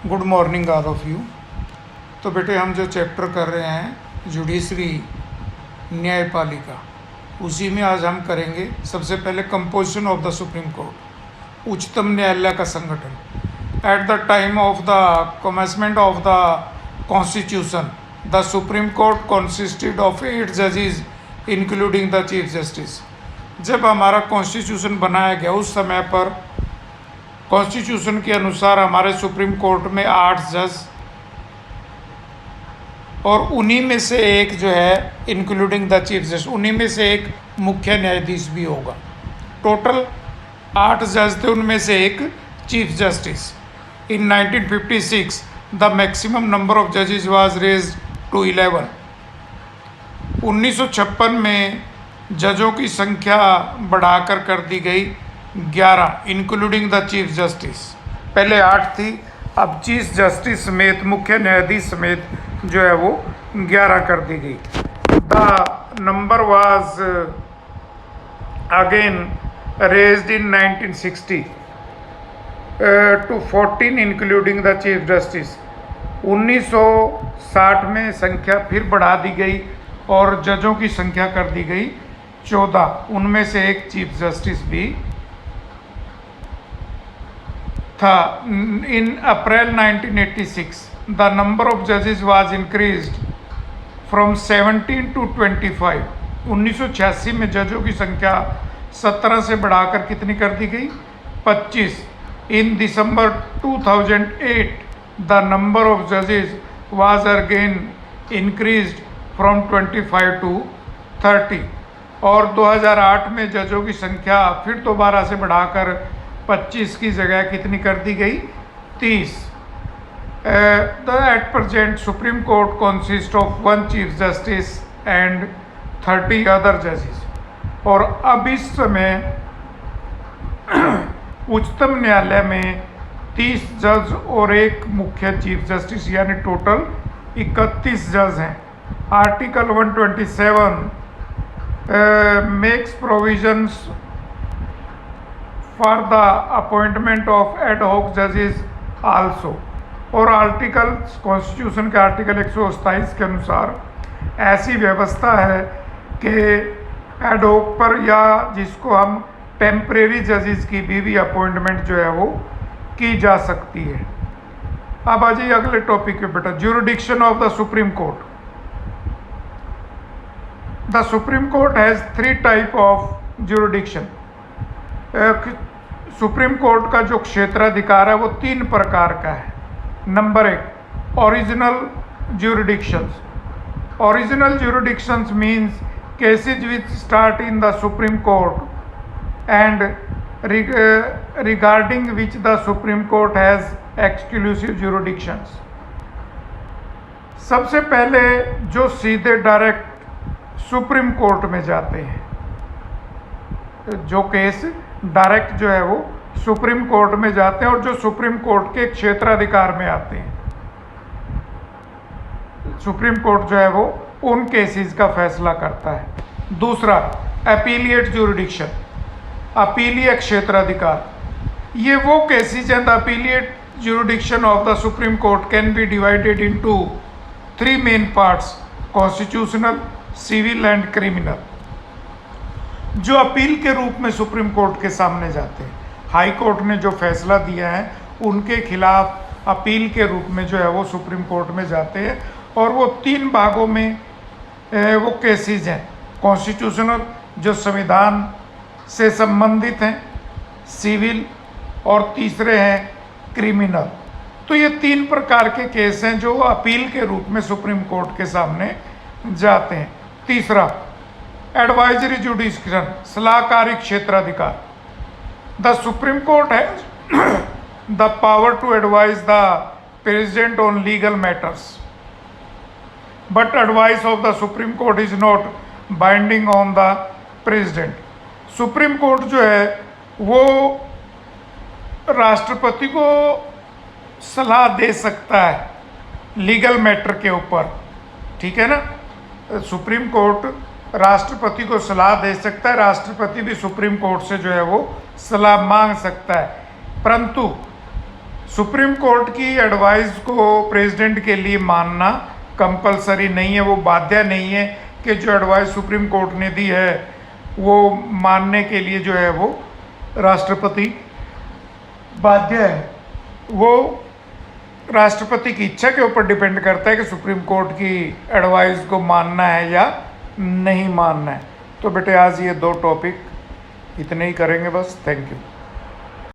Good morning all of you. तो बेटे हम जो चैप्टर कर रहे हैं जुडिशरी न्यायपालिका, उसी में आज हम करेंगे सबसे पहले composition of the supreme court, उच्चतम न्यायालय का संगठन। At the time of the commencement of the constitution the supreme court consisted of 8 जजेस इंक्लूडिंग द चीफ जस्टिस। जब हमारा कॉन्स्टिट्यूशन बनाया गया उस समय पर कॉन्स्टिट्यूशन के अनुसार हमारे सुप्रीम कोर्ट में 8 जज और उन्हीं में से एक जो है इंक्लूडिंग द चीफ जस्टिस, उन्हीं में से एक मुख्य न्यायाधीश भी होगा। टोटल 8 जज थे, उनमें से एक chief justice. In 1956 the maximum number of जजेस वाज रेज्ड टू 11। 1956 में जजों की संख्या बढ़ाकर कर दी गई 11 इंक्लूडिंग द चीफ जस्टिस। पहले 8 थी, अब चीफ जस्टिस समेत मुख्य न्यायाधीश समेत जो है वो 11 कर दी गई। The number was again raised in 1960 to 14 including the chief justice. 1960 में संख्या फिर बढ़ा दी गई और जजों की संख्या कर दी गई 14, उनमें से एक चीफ जस्टिस भी था। इन अप्रैल 1986 द नंबर ऑफ जजेस वाज इंक्रीज्ड फ्रॉम 17 टू 25। 1986 में जजों की संख्या 17 से बढ़ाकर कितनी कर दी गई? 25। In December 2008 the number of जजेस was again increased from 25 to 30। और 2008 में जजों की संख्या फिर दोबारा से बढ़ाकर 25 की जगह कितनी कर दी गई? 30। At present supreme court consist of 1 chief justice and 30 other जजेस। और अब इस समय उच्चतम न्यायालय में 30 जज और एक मुख्य चीफ जस्टिस, यानी टोटल 31 जज हैं। Article 127 makes provisions for the appointment of ad hoc जजेस आल्सो। और आर्टिकल कॉन्स्टिट्यूशन के आर्टिकल 127 के अनुसार ऐसी व्यवस्था है कि एड हॉक पर या जिसको हम टेम्परेरी जजेस की भी अपॉइंटमेंट जो है वो की जा सकती है। अब आ जाइए अगले टॉपिक पे बेटा, jurisdiction of the supreme Court. The supreme Court has 3 type of jurisdiction. Supreme Court का जो क्षेत्राधिकार है वो 3 प्रकार का है। Number 1, original jurisdictions. Original jurisdictions means cases which start in the supreme Court and regarding which the supreme Court has exclusive jurisdictions. सबसे पहले जो सीधे डायरेक्ट सुप्रीम कोर्ट में जाते हैं, जो केस डायरेक्ट जो है वो सुप्रीम कोर्ट में जाते हैं और जो सुप्रीम कोर्ट के क्षेत्राधिकार में आते हैं, सुप्रीम कोर्ट जो है वो उन केसेस का फैसला करता है। दूसरा, अपीलिएट ज्यूरिडिक्शन, अपीलीय क्षेत्राधिकार। ये वो केसेस हैं, the appellate jurisdiction of the supreme court can be divided into 3 main parts, constitutional, civil and criminal. जो अपील के रूप में सुप्रीम कोर्ट के सामने जाते हैं, हाई कोर्ट ने जो फैसला दिया है उनके खिलाफ अपील के रूप में जो है वो सुप्रीम कोर्ट में जाते हैं। और वो 3 भागों में वो केसेस हैं, कॉन्स्टिट्यूशनल जो संविधान से संबंधित हैं, सिविल और तीसरे हैं क्रिमिनल। तो ये 3 प्रकार के केस हैं जो अपील के रूप में सुप्रीम कोर्ट के सामने जाते हैं। तीसरा, एडवाइजरी जुडिक्शन, सलाहकारी क्षेत्राधिकार। The supreme court has the power to advise the president on legal matters, but advice of the supreme court is not binding on the president. Supreme court जो है वो राष्ट्रपति को सलाह दे सकता है लीगल मैटर के ऊपर, ठीक है ना। सुप्रीम कोर्ट राष्ट्रपति को सलाह दे सकता है, राष्ट्रपति भी सुप्रीम कोर्ट से जो है वो सलाह मांग सकता है, परंतु सुप्रीम कोर्ट की एडवाइस को प्रेसिडेंट के लिए मानना कंपलसरी नहीं है, वो बाध्य नहीं है कि जो एडवाइस सुप्रीम कोर्ट ने दी है वो मानने के लिए जो है वो राष्ट्रपति बाध्य है। वो राष्ट्रपति की इच्छा के ऊपर डिपेंड करता है कि सुप्रीम कोर्ट की एडवाइस को मानना है या नहीं मानना है। तो बेटे आज ये 2 टॉपिक इतने ही करेंगे बस। Thank you.